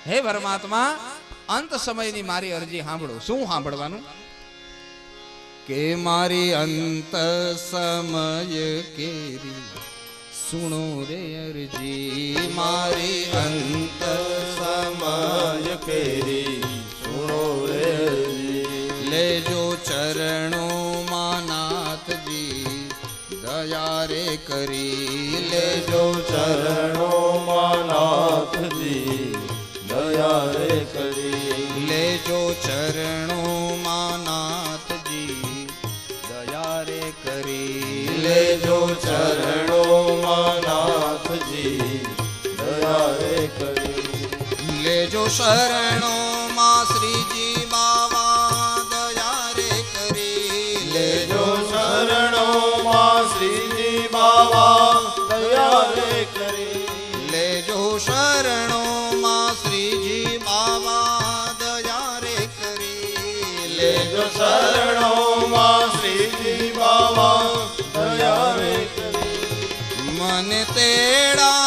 હે પરમાત્મા અંત સમયની મારી અરજી સાંભળો. શું સાંભળવાનું? કે મારી અંત સમય કેરી સુણો રે અરજી. મારી અંત સમય કેરી સુણો રે અરજી. લેજો ચરણોમાં નાથજી દયા રે કરી. લેજો ચરણોમાં નાથજી દયા રે કરી. લેજો ચરણોમાં નાથજી દયા રે કરી. લેજો ચરણોમાં નાથજી દયા રે કરી. લેજો શરણોમાં શ્રીજી બાવા દયા રે કરી. લેજો શરણોમાં શ્રીજી બાવા દયા રે કરી. લેજો શરણોમાં શ્રીજી બાવા દયા રે કરી. લેજો શરણોમાં શ્રીજી બાવા દયા રે કરી. મને તેડા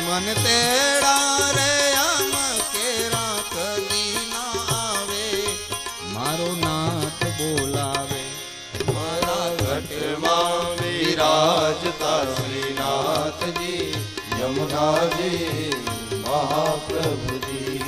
મન તેડા રે આમ કેરા કદી ના આવે. મારો નાથ બોલાવે. મારા ઘટમાં વિરાજતા શ્રીનાથજી યમુનાજી મહાપ્રભુજી.